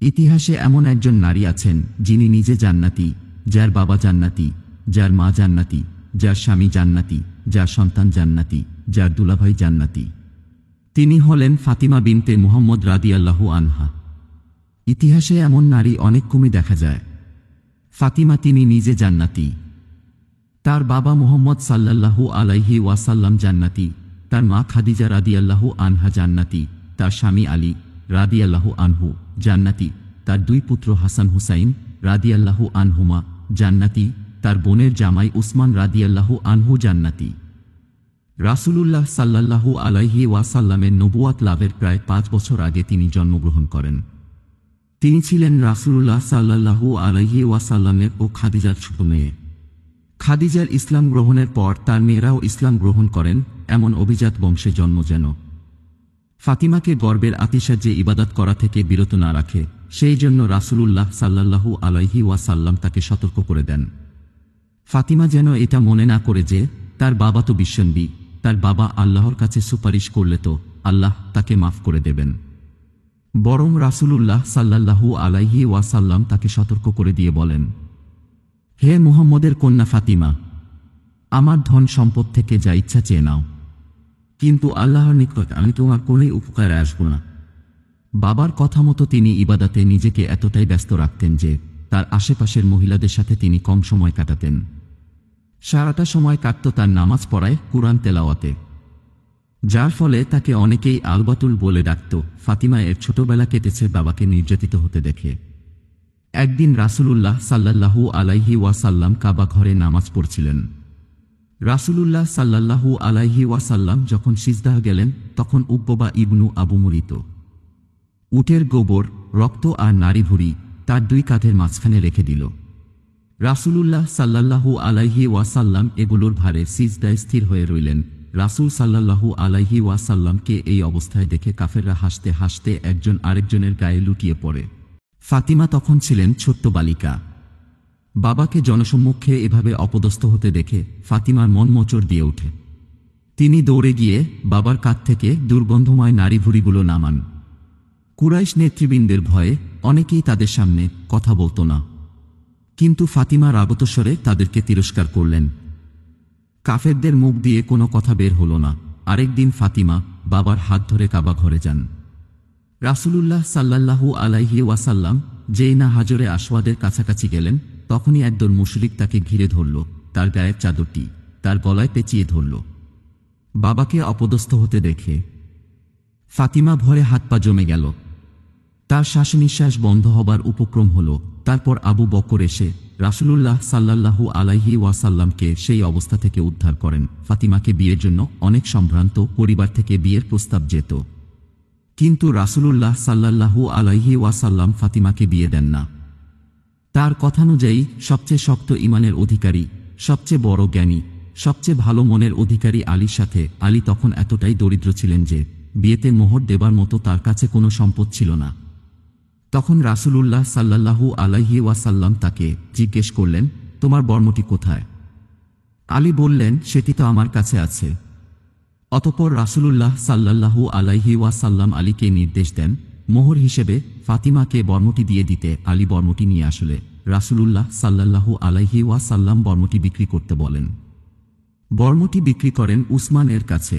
ইতিহাসে এমন একজন নারী আছেন যিনি নিজে জান্নাতি, যার বাবা জান্নাতি, যার মা জান্নাতি, যার স্বামী জান্নাতি, যার সন্তান জান্নাতি, যার দুলাভাই জান্নাতি। তিনি হলেন ফাতিমা বিনতে মুহাম্মদ রাদিয়াল্লাহু আনহা। ইতিহাসে এমন নারী অনেক কমই দেখা যায়। ফাতিমা তিনি নিজে জান্নাতি। তার বাবা মুহাম্মদ সাল্লাল্লাহু আলাইহি ওয়াসাল্লাম জান্নাতি, তার মা খাদিজা রাদিয়াল্লাহু আনহা জান্নাতি, তার স্বামী আলী রাদিয়াল্লাহু আনহু জান্নাতি, তার দুই পুত্র হাসান হুসাইন রাদিয়াল্লাহু আনহুমা জান্নাতি, তার বোনের জামাই উসমান রাদিয়াল্লাহু আনহু জান্নাতি। রাসূলুল্লাহ সাল্লাল্লাহু আলাইহি ওয়াসাল্লামের নবুয়াত লাভের প্রায় 5 বছর আগে তিনি জন্মগ্রহণ করেন। তিনি ছিলেন রাসূলুল্লাহ সাল্লাল্লাহু আলাইহি ওয়াসাল্লামের ও খাদিজার ছোট মেয়ে। খাদিজার ইসলাম গ্রহণের পর তার মেয়েরাও ইসলাম গ্রহণ করেন, এমন অভিজাত বংশে জন্ম যেন ফাতিমাকে গর্বের আতিশয্যে ইবাদত করা থেকে বিরত না রাখে, সেই জন্য রাসূলুল্লাহ সাল্লাল্লাহু আলাইহি ওয়াসাল্লাম তাকে সতর্ক করে দেন। ফাতিমা যেন এটা মনে না করে যে তার বাবা তো বিশ্বনবী, তার বাবা আল্লাহর কাছে সুপারিশ করলে তো আল্লাহ তাকে মাফ করে দেবেন। বরং রাসূলুল্লাহ সাল্লাল্লাহু আলাইহি ওয়াসাল্লাম তাকে সতর্ক করে দিয়ে বলেন, হে মুহাম্মদের কন্যা ফাতিমা, আমার ধন সম্পদ থেকে যা ইচ্ছা চেয়ে নাও, কিন্তু আল্লাহর নিকট আমি তোমার কোনোই উপকারে আসব না। বাবার কথা মতো তিনি ইবাদতে নিজেকে এতটাই ব্যস্ত রাখতেন যে তার আশেপাশের মহিলাদের সাথে তিনি কম সময় কাটাতেন। সারাটা সময় কাটত তার নামাজ পড়ায়, কুরআন তেলাওয়াতে, যার ফলে তাকে অনেকেই আলবাতুল বলে ডাকত। ফাতিমা এর ছোটবেলা কেটেছে বাবাকে নির্যাতিত হতে দেখে। একদিন রাসূলুল্লাহ সাল্লাল্লাহু আলাইহি ওয়াসাল্লাম কাবা ঘরে নামাজ পড়ছিলেন। রাসূলুল্লাহ সাল্লাল্লাহু আলাইহি ওয়াসাল্লাম যখন সিজদাহ গেলেন, তখন উকবা ইবনু আবু মুরিত উটের গোবর, রক্ত আর নারী ভুঁড়ি তার দুই কাঁধের মাঝখানে রেখে দিল। রাসূলুল্লাহ সাল্লাল্লাহু আলাইহি ওয়াসাল্লাম এগুলোর ভারে সিজদায় স্থির হয়ে রইলেন। রাসূল সাল্লাল্লাহু আলাইহি ওয়াসাল্লামকে এই অবস্থায় দেখে কাফেররা হাসতে হাসতে একজন আরেকজনের গায়ে লুটিয়ে পড়ে। ফাতিমা তখন ছিলেন ছোট্ট বালিকা। বাবাকে জনসম্মুখে এভাবে অপদস্থ হতে দেখে ফাতিমার মন মোচড় দিয়ে ওঠে। তিনি দৌড়ে গিয়ে বাবার কাঁধ থেকে দুর্গন্ধময় নারী ভুঁড়িগুলো নামান। কুরাইশ নেতৃবৃন্দের ভয়ে অনেকেই তাদের সামনে কথা বলতো না, কিন্তু ফাতিমা রাগতস্বরে তাদেরকে তিরস্কার করলেন। কাফেরদের মুখ দিয়ে কোনো কথা বের হলো না। আরেকদিন ফাতিমা বাবার হাত ধরে কাবা ঘরে যান। রাসূলুল্লাহ সাল্লাল্লাহু আলাইহি ওয়াসাল্লাম যেই না হাজরে আসওয়াদের কাছাকাছি গেলেন, তখনই একদল মুশরিক তাকে ঘিরে ধরল, তার গায়ের চাদরটি তার গলায় পেঁচিয়ে ধরল। বাবাকে অপদস্থ হতে দেখে ফাতিমা ভয়ে হাত পা জমে গেল। তার শ্বাস নিঃশ্বাস বন্ধ হবার উপক্রম হল। তারপর আবু বকর এসে রাসূলুল্লাহ সাল্লাল্লাহু আলাইহি ওয়াসাল্লামকে সেই অবস্থা থেকে উদ্ধার করেন। ফাতিমাকে বিয়ের জন্য অনেক সম্ভ্রান্ত পরিবার থেকে বিয়ের প্রস্তাব যেত, কিন্তু রাসূলুল্লাহ সাল্লাল্লাহু আলাইহি ওয়াসাল্লাম ফাতিমাকে বিয়ে দেন না। তার কথানুযায়ী সবচেয়ে শক্ত ঈমানের অধিকারী, সবচেয়ে বড় জ্ঞানী, সবচেয়ে ভালো মনের অধিকারী আলীর সাথে আলী তখন এতটাই দরিদ্র ছিলেন যে বিয়েতে মোহর দেবার মতো তার কাছে কোনো সম্পদ ছিল না। তখন রাসূলুল্লাহ সাল্লাল্লাহু আলাইহি ওয়াসাল্লাম তাকে জিজ্ঞেস করলেন, তোমার বর্মটি কোথায়? আলী বললেন, সেটি তো আমার কাছে আছে। অতঃপর রাসূলুল্লাহ সাল্লাল্লাহু আলাইহি ওয়াসাল্লাম আলীকে নির্দেশ দেন মোহর হিসেবে ফাতিমাকে বর্মটি দিয়ে দিতে। আলী বর্মটি নিয়ে আসলে রাসূলুল্লাহ সাল্লাল্লাহু আলাইহি ওয়াসাল্লাম বর্মটি বিক্রি করতে বলেন। বর্মটি বিক্রি করেন উসমান এর কাছে।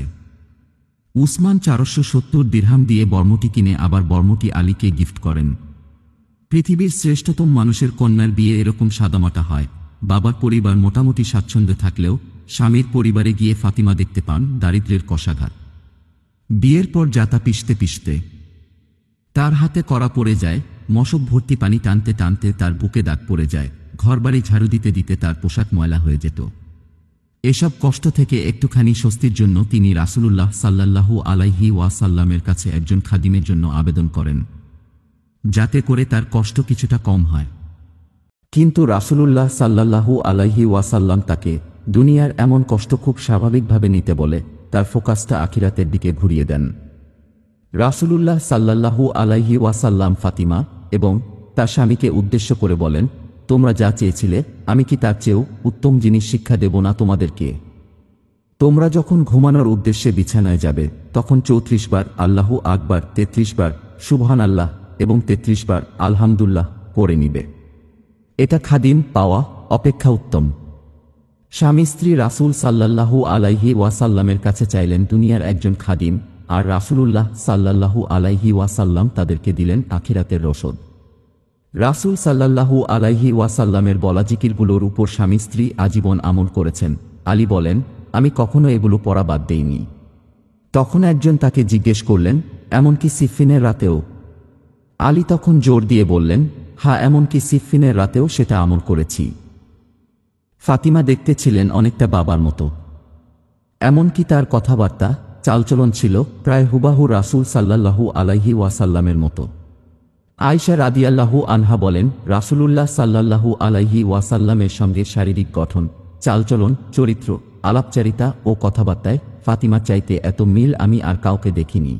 উসমান 470 দিরহাম দিয়ে বর্মটি কিনে আবার বর্মটি আলীকে গিফট করেন। পৃথিবীর শ্রেষ্ঠতম মানুষের কন্যার বিয়ে এরকম সাদামাটা হয়। বাবার পরিবার মোটামুটি স্বাচ্ছন্দ্যে থাকলেও স্বামীর পরিবারে গিয়ে ফাতিমা দেখতে পান দারিদ্র্যের কষাঘাত। বিয়ের পর জাতা পিষতে পিষতে তার হাতে কড়া পড়ে যায়, মশক ভর্তি পানি টানতে টানতে তার বুকে দাগ পড়ে যায়, ঘরবাড়ি ঝাড়ু দিতে দিতে তার পোশাক ময়লা হয়ে যেত। এসব কষ্ট থেকে একটুখানি স্বস্তির জন্য তিনি রাসূলুল্লাহ সাল্লাল্লাহু আলাইহি ওয়াসাল্লামের কাছে একজন খাদিমের জন্য আবেদন করেন, যাতে করে তার কষ্ট কিছুটা কম হয়। কিন্তু রাসূলুল্লাহ সাল্লাল্লাহু আলাইহি ওয়াসাল্লাম তাকে দুনিয়ার এমন কষ্ট খুব স্বাভাবিকভাবে নিতে বলে তার ফোকাসটা আখিরাতের দিকে ঘুরিয়ে দেন। রাসূলুল্লাহ সাল্লাল্লাহু আলাইহি ওয়াসাল্লাম ফাতিমা এবং তার স্বামীকে উদ্দেশ্য করে বলেন, তোমরা যা চেয়েছিলে আমি কি তার চেয়েও উত্তম জিনিস শিক্ষা দেব না তোমাদেরকে? তোমরা যখন ঘুমানোর উদ্দেশ্যে বিছানায় যাবে তখন 34 বার আল্লাহু আকবার, 33 বার সুবহানাল্লাহ, এবং 33 বার আলহামদুলিল্লাহ পড়ে নিবে। এটা খাদিম পাওয়া অপেক্ষা উত্তম। স্বামী স্ত্রী রাসূল সাল্লাল্লাহু আলাইহি ওয়াসাল্লামের কাছে চাইলেন দুনিয়ার একজন খাদিম, আর রাসূলুল্লাহ সাল্লাল্লাহু আলাইহি ওয়াসাল্লাম তাদেরকে দিলেন আখিরাতের রসদ। রাসূল সাল্লাল্লাহু আলাইহি ওয়াসাল্লামের বলা জিকিরগুলোর উপর স্বামী স্ত্রী আজীবন আমল করেছেন। আলী বলেন, আমি কখনো এগুলো পড়া বাদ দেইনি। তখন একজন তাকে জিজ্ঞেস করলেন, এমনকি সিফিনের রাতেও? আলী তখন জোর দিয়ে বললেন, হ্যাঁ, এমনকি সিফিনের রাতেও সেটা আমল করেছি। ফাতিমা দেখতে ছিলেন অনেকটা বাবার মতো, এমনকি তার কথাবার্তা চালচলন ছিল প্রায় হুবাহু রাসূল সাল্লাল্লাহু আলাইহি ওয়াসাল্লামের মতো। আয়েশা রাদিয়াল্লাহু আনহা বলেন, রাসূলুল্লাহ সাল্লাল্লাহু আলাইহি ওয়াসাল্লামের সঙ্গে শারীরিক গঠন, চালচলন, চরিত্র, আলাপচারিতা ও কথাবার্তায় ফাতিমার চাইতে এত মিল আমি আর কাউকে দেখিনি।